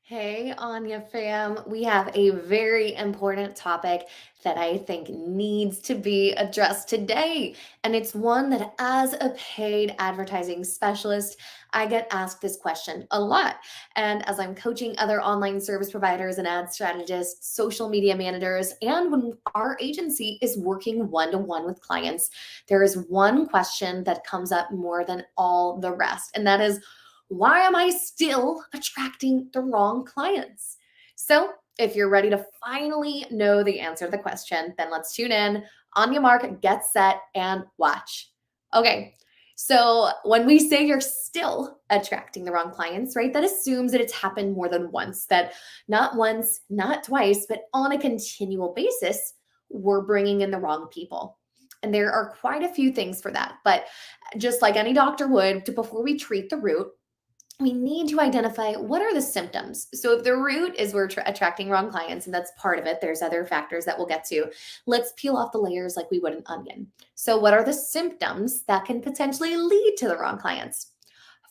Hey, Anya fam. We have a very important topic that I think needs to be addressed today. And it's one that, as a paid advertising specialist, I get asked this question a lot. And as I'm coaching other online service providers and ad strategists, social media managers, and when our agency is working one to one with clients, there is one question that comes up more than all the rest. And that is, why am I still attracting the wrong clients? So, if you're ready to finally know the answer to the question, then let's tune in. On your mark, get set, and watch. Okay, so when we say you're still attracting the wrong clients, right, that assumes that it's happened more than once, that not once, not twice, but on a continual basis, we're bringing in the wrong people. And there are quite a few things for that. But just like any doctor would, before we treat the root, we need to identify what are the symptoms. So if the root is we're attracting wrong clients, and that's part of it, there's other factors that we'll get to. Let's peel off the layers like we would an onion. So what are the symptoms that can potentially lead to the wrong clients?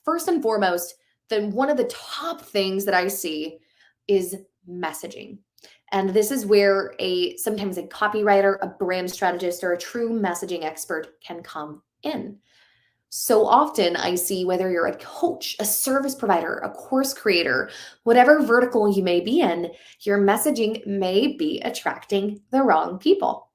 First and foremost, then one of the top things that I see is messaging. And this is where sometimes a copywriter, a brand strategist, or a true messaging expert can come in. So often I see whether you're a coach, a service provider, a course creator, whatever vertical you may be in, your messaging may be attracting the wrong people.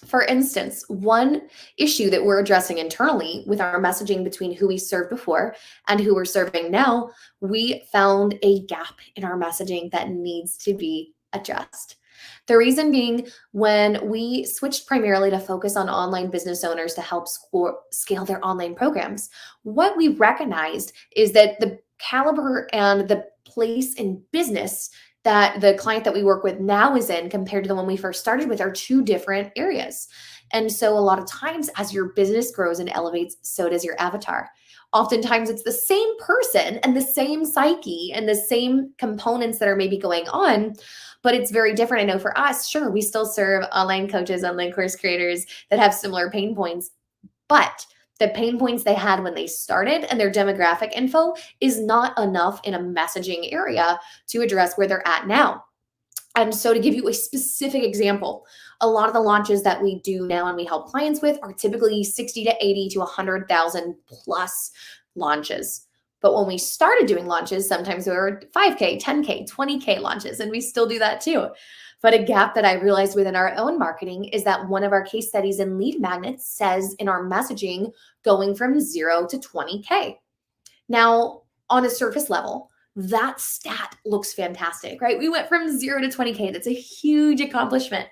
For instance, one issue that we're addressing internally with our messaging between who we served before and who we're serving now, we found a gap in our messaging that needs to be addressed. The reason being, when we switched primarily to focus on online business owners to help scale their online programs, what we recognized is that the caliber and the place in business that the client that we work with now is in compared to the one we first started with are two different areas. And so, a lot of times, as your business grows and elevates, so does your avatar. Oftentimes, it's the same person and the same psyche and the same components that are maybe going on, but it's very different. I know for us, sure, we still serve online coaches, online course creators that have similar pain points, but the pain points they had when they started and their demographic info is not enough in a messaging area to address where they're at now. And so, to give you a specific example, a lot of the launches that we do now and we help clients with are typically 60 to 80 to 100,000 plus launches. But when we started doing launches, sometimes we were 5K, 10K, 20K launches, and we still do that too. But a gap that I realized within our own marketing is that one of our case studies in lead magnets says in our messaging going from 0 to 20K. Now, on a surface level, that stat looks fantastic, right? We went from 0 to 20K. That's a huge accomplishment.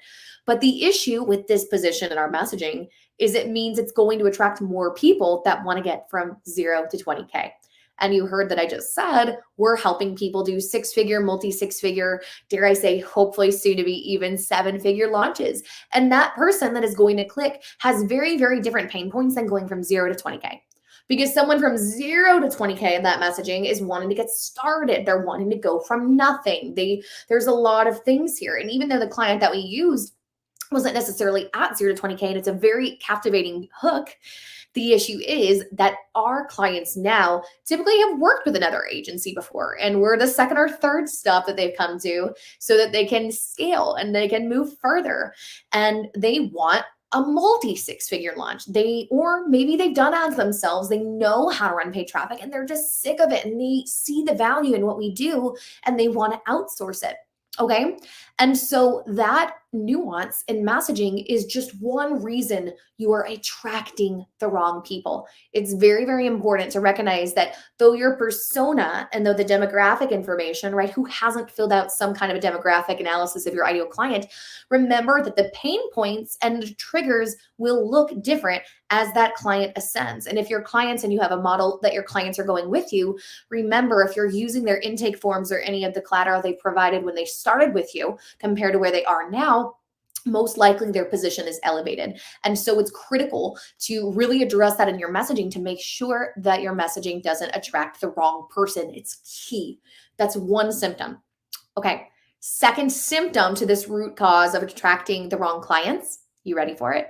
But the issue with this position in our messaging is it means it's going to attract more people that want to get from 0 to 20K. And you heard that I just said we're helping people do six-figure, multi-six-figure, dare I say, hopefully soon to be even seven-figure launches. And that person that is going to click has very, very different pain points than going from 0 to 20K. Because someone from 0 to 20K in that messaging is wanting to get started. They're wanting to go from nothing. There's a lot of things here. And even though the client that we used wasn't necessarily at 0 to 20K, and it's a very captivating hook, the issue is that our clients now typically have worked with another agency before, and we're the second or third stop that they've come to so that they can scale and they can move further. And they want a multi six-figure launch. Or maybe they've done ads themselves. They know how to run paid traffic and they're just sick of it and they see the value in what we do and they want to outsource it. Okay. And so that nuance in messaging is just one reason you are attracting the wrong people. It's very, very important to recognize that though your persona and though the demographic information, right, who hasn't filled out some kind of a demographic analysis of your ideal client, remember that the pain points and the triggers will look different as that client ascends. And if your clients and you have a model that your clients are going with you, remember if you're using their intake forms or any of the collateral they provided when they started with you compared to where they are now, most likely their position is elevated. And so it's critical to really address that in your messaging to make sure that your messaging doesn't attract the wrong person. It's key. That's one symptom. Okay. Second symptom to this root cause of attracting the wrong clients. You ready for it?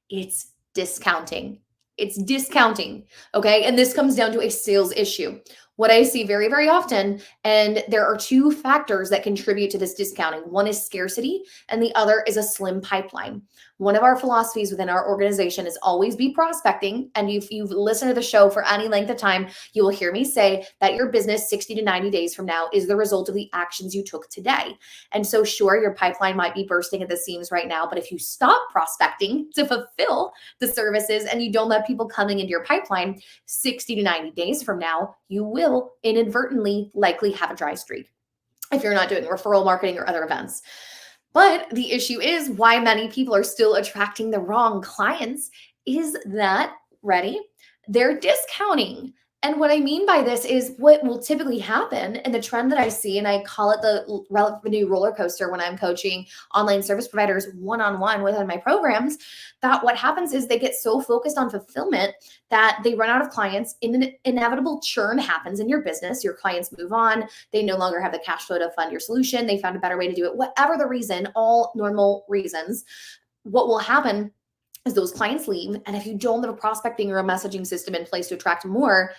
It's discounting. It's discounting. Okay. And this comes down to a sales issue. What I see very, very often, and there are two factors that contribute to this discounting. One is scarcity, and the other is a slim pipeline. One of our philosophies within our organization is always be prospecting. And if you've listened to the show for any length of time, you will hear me say that your business 60 to 90 days from now is the result of the actions you took today. And so, sure, your pipeline might be bursting at the seams right now, but if you stop prospecting to fulfill the services and you don't let people coming into your pipeline, 60 to 90 days from now, you will inadvertently likely have a dry streak if you're not doing referral marketing or other events. But the issue is why many people are still attracting the wrong clients is that, ready? They're discounting. And what I mean by this is what will typically happen, and the trend that I see, and I call it the revenue roller coaster when I'm coaching online service providers one-on-one within my programs, that what happens is they get so focused on fulfillment that they run out of clients. An inevitable churn happens in your business. Your clients move on. They no longer have the cash flow to fund your solution. They found a better way to do it. Whatever the reason, all normal reasons, what will happen is those clients leave. And if you don't have a prospecting or a messaging system in place to attract more,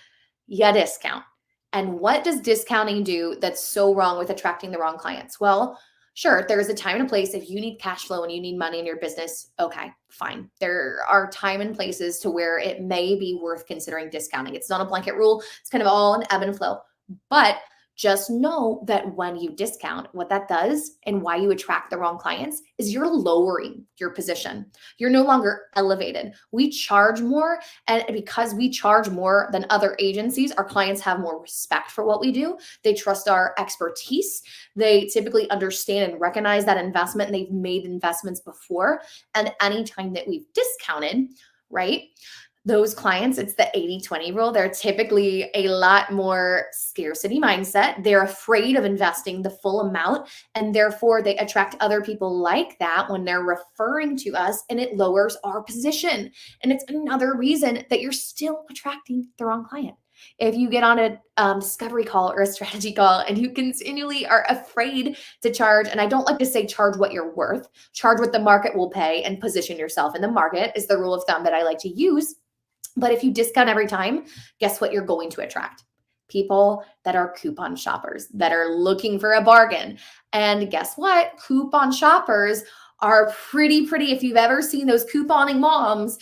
you discount. And what does discounting do that's so wrong with attracting the wrong clients? Well, sure, there's a time and a place. If you need cash flow and you need money in your business, okay, fine. There are time and places to where it may be worth considering discounting. It's not a blanket rule. It's kind of all an ebb and flow. But just know that when you discount, what that does and why you attract the wrong clients is you're lowering your position. You're no longer elevated. We charge more, and because we charge more than other agencies, our clients have more respect for what we do. They trust our expertise. They typically understand and recognize that investment, and they've made investments before. And anytime that we've discounted, right? Those clients, it's the 80-20 rule. They're typically a lot more scarcity mindset. They're afraid of investing the full amount, and therefore they attract other people like that when they're referring to us, and it lowers our position. And it's another reason that you're still attracting the wrong client. If you get on a discovery call or a strategy call and you continually are afraid to charge, and I don't like to say charge what you're worth, charge what the market will pay and position yourself in the market is the rule of thumb that I like to use. But if you discount every time, guess what you're going to attract? People that are coupon shoppers, that are looking for a bargain. And guess what? Coupon shoppers are pretty, if you've ever seen those couponing moms,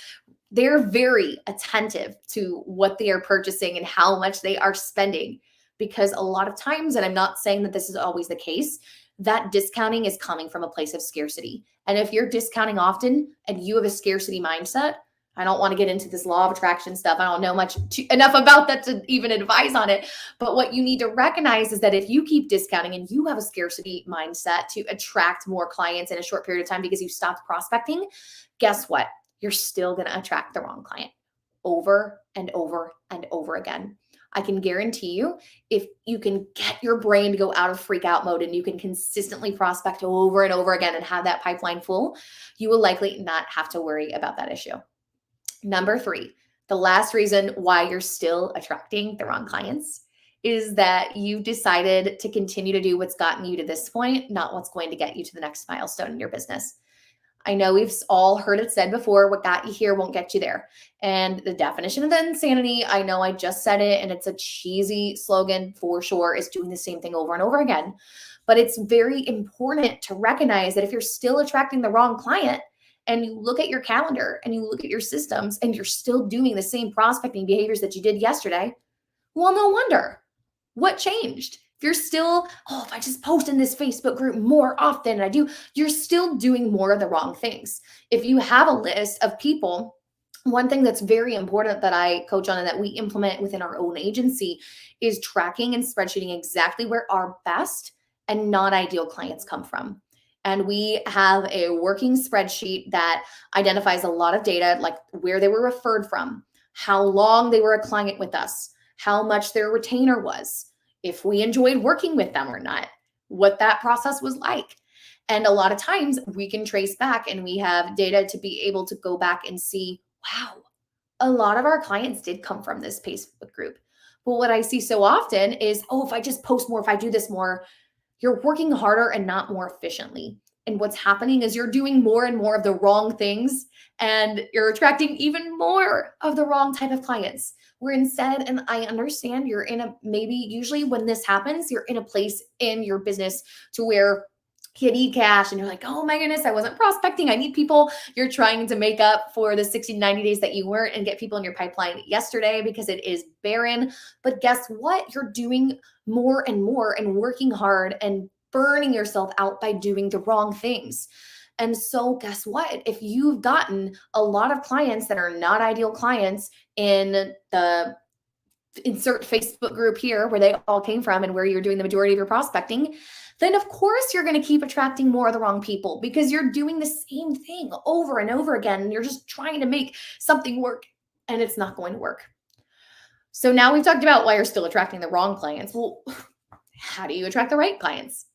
they're very attentive to what they are purchasing and how much they are spending. Because a lot of times, and I'm not saying that this is always the case, that discounting is coming from a place of scarcity. And if you're discounting often and you have a scarcity mindset, I don't want to get into this law of attraction stuff. I don't know enough about that to even advise on it. But what you need to recognize is that if you keep discounting and you have a scarcity mindset to attract more clients in a short period of time because you stopped prospecting, guess what? You're still going to attract the wrong client over and over and over again. I can guarantee you, if you can get your brain to go out of freak out mode and you can consistently prospect over and over again and have that pipeline full, you will likely not have to worry about that issue. Number 3, the last reason why you're still attracting the wrong clients is that you've decided to continue to do what's gotten you to this point, not what's going to get you to the next milestone in your business. I know we've all heard it said before, what got you here won't get you there. And the definition of the insanity, I know I just said it, and it's a cheesy slogan for sure, is doing the same thing over and over again. But it's very important to recognize that if you're still attracting the wrong client, and you look at your calendar and you look at your systems and you're still doing the same prospecting behaviors that you did yesterday, well, no wonder. What changed? If you're still, if I just post in this Facebook group more often than I do, you're still doing more of the wrong things. If you have a list of people, one thing that's very important that I coach on and that we implement within our own agency is tracking and spreadsheeting exactly where our best and non-ideal clients come from. And we have a working spreadsheet that identifies a lot of data, like where they were referred from, how long they were a client with us, how much their retainer was, if we enjoyed working with them or not, what that process was like. And a lot of times we can trace back and we have data to be able to go back and see, wow, a lot of our clients did come from this Facebook group. But what I see so often is, if I just post more, if I do this more, you're working harder and not more efficiently. And what's happening is you're doing more and more of the wrong things, and you're attracting even more of the wrong type of clients. where instead, and I understand you're in a, maybe usually when this happens, you're in a place in your business to where you need cash and you're like, oh my goodness, I wasn't prospecting. I need people. You're trying to make up for the 60 to 90 days that you weren't and get people in your pipeline yesterday because it is barren. But guess what? You're doing more and more and working hard and burning yourself out by doing the wrong things. And so, guess what? If you've gotten a lot of clients that are not ideal clients in the insert Facebook group here where they all came from and where you're doing the majority of your prospecting, then of course you're going to keep attracting more of the wrong people because you're doing the same thing over and over again. And you're just trying to make something work and it's not going to work. So now we've talked about why you're still attracting the wrong clients. Well, how do you attract the right clients?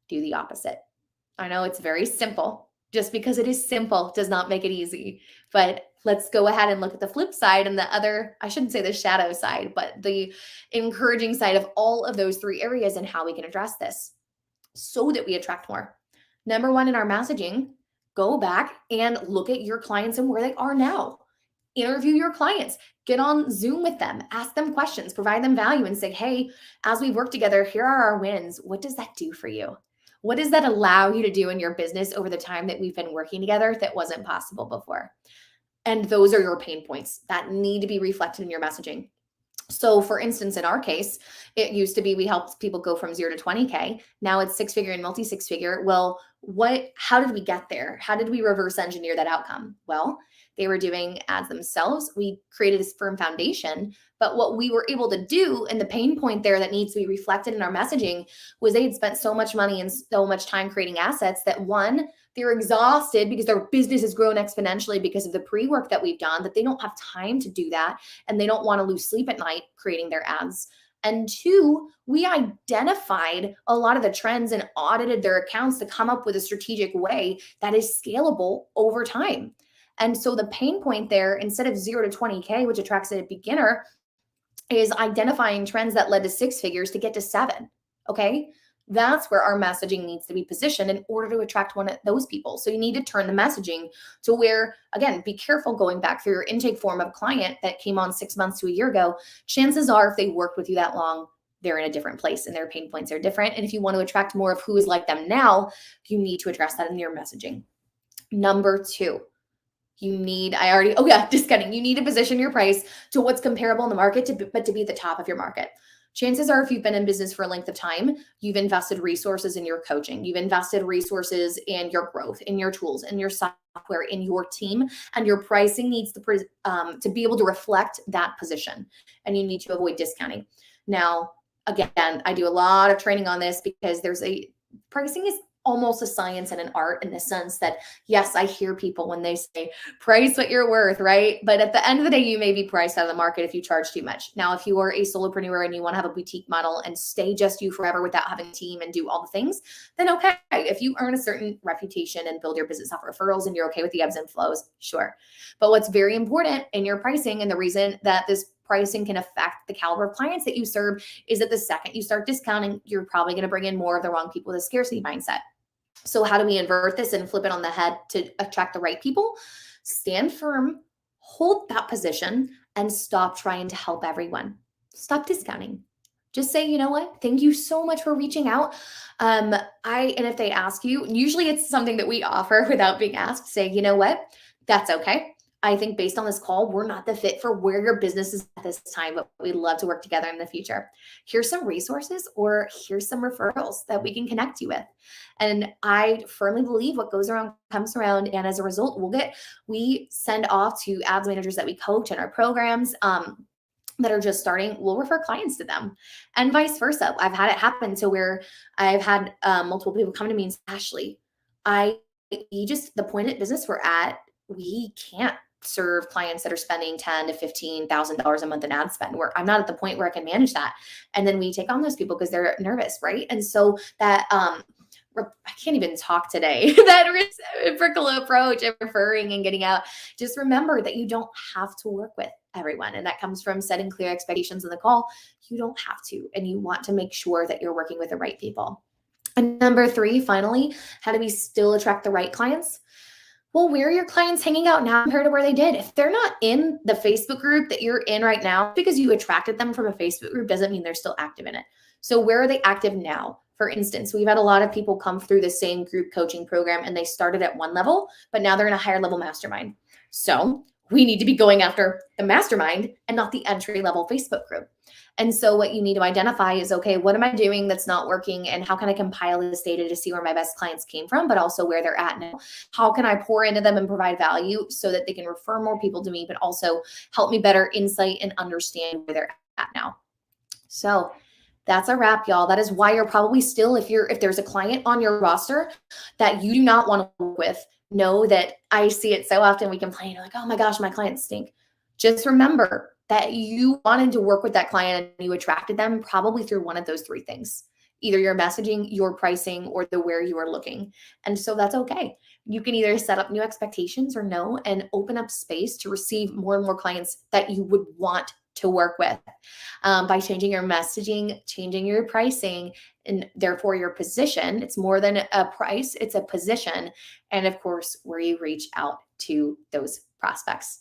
Do the opposite. I know it's very simple. Just because it is simple does not make it easy. But let's go ahead and look at the flip side and the other, I shouldn't say the shadow side, but the encouraging side of all of those three areas and how we can address this so that we attract more. Number one, in our messaging, go back and look at your clients and where they are now. Interview your clients, get on Zoom with them, ask them questions, provide them value, and say, hey, as we work together, here are our wins. What does that do for you? What does that allow you to do in your business over the time that we've been working together that wasn't possible before? And those are your pain points that need to be reflected in your messaging. So for instance, in our case, it used to be we helped people go from 0 to 20K. Now it's 6-figure and multi 6-figure. Well, how did we get there? How did we reverse engineer that outcome? Well, they were doing ads themselves. We created a firm foundation, but what we were able to do, and the pain point there that needs to be reflected in our messaging, was they had spent so much money and so much time creating assets that one, they're exhausted because their business has grown exponentially because of the pre-work that we've done, that they don't have time to do that. And they don't want to lose sleep at night creating their ads. And two, we identified a lot of the trends and audited their accounts to come up with a strategic way that is scalable over time. And so the pain point there, instead of 0 to 20K, which attracts a beginner, is identifying trends that led to 6 figures to get to 7. Okay. That's where our messaging needs to be positioned in order to attract one of those people. So you need to turn the messaging to where, again, be careful going back through your intake form of a client that came on 6 months to a year ago. Chances are, if they worked with you that long, they're in a different place and their pain points are different. And if you want to attract more of who is like them now, you need to address that in your messaging. Number two, discounting. You need to position your price to what's comparable in the market, but to be at the top of your market. Chances are, if you've been in business for a length of time, you've invested resources in your coaching. You've invested resources in your growth, in your tools, in your software, in your team, and your pricing needs to be able to reflect that position. And you need to avoid discounting. Now, again, I do a lot of training on this because pricing is almost a science and an art, in the sense that, yes, I hear people when they say price what you're worth, right? But at the end of the day, you may be priced out of the market if you charge too much. Now, if you are a solopreneur and you want to have a boutique model and stay just you forever without having a team and do all the things, then okay. If you earn a certain reputation and build your business off referrals and you're okay with the ebbs and flows, sure. But what's very important in your pricing, and the reason that this pricing can affect the caliber of clients that you serve, is that the second you start discounting, you're probably going to bring in more of the wrong people with a scarcity mindset. So how do we invert this and flip it on the head to attract the right people? Stand firm, hold that position, and stop trying to help everyone. Stop discounting. Just say, you know what? Thank you so much for reaching out. And if they ask you, usually it's something that we offer without being asked, say, you know what? That's okay. I think based on this call, we're not the fit for where your business is at this time, but we'd love to work together in the future. Here's some resources, or here's some referrals that we can connect you with. And I firmly believe what goes around comes around. And as a result, we send off to ads managers that we coach in our programs, that are just starting, we'll refer clients to them, and vice versa. I've had it happen to where I've had multiple people come to me and say, Ashley, the point at business we're at, we can't serve clients that are spending $10,000 to $15,000 a month in ad spend, where I'm not at the point where I can manage that. And then we take on those people because they're nervous, right? And so that I can't even talk today. That reciprocal approach of referring and getting out. Just remember that you don't have to work with everyone. And that comes from setting clear expectations in the call. You don't have to, and you want to make sure that you're working with the right people. And number three, finally, how do we still attract the right clients? Well, where are your clients hanging out now compared to where they did? If they're not in the Facebook group that you're in right now, because you attracted them from a Facebook group doesn't mean they're still active in it. So where are they active now? For instance, we've had a lot of people come through the same group coaching program and they started at one level, but now they're in a higher level mastermind. So we need to be going after the mastermind and not the entry level Facebook group. And so what you need to identify is, okay, what am I doing that's not working? And how can I compile this data to see where my best clients came from, but also where they're at now? How can I pour into them and provide value so that they can refer more people to me, but also help me better insight and understand where they're at now? So that's a wrap, y'all. That is why you're probably still, if there's a client on your roster that you do not want to work with, know that I see it so often. We complain like, oh my gosh, my clients stink. Just remember that you wanted to work with that client and you attracted them probably through one of those three things, either your messaging, your pricing, or the where you are looking. And so that's okay. You can either set up new expectations or no, and open up space to receive more and more clients that you would want to work with, by changing your messaging, changing your pricing, and therefore your position. It's more than a price, it's a position. And of course, where you reach out to those prospects.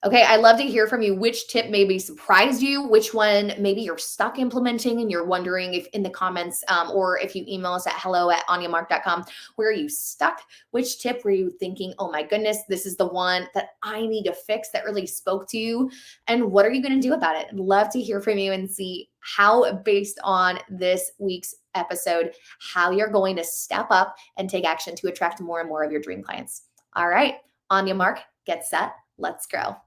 Okay, I'd love to hear from you. Which tip maybe surprised you? Which one maybe you're stuck implementing and you're wondering if in the comments, or if you email us at hello@anyamark.com, where are you stuck? Which tip were you thinking, oh my goodness, this is the one that I need to fix that really spoke to you? And what are you going to do about it? I'd love to hear from you and see how, based on this week's episode, how you're going to step up and take action to attract more and more of your dream clients. All right, on your mark, get set, let's grow.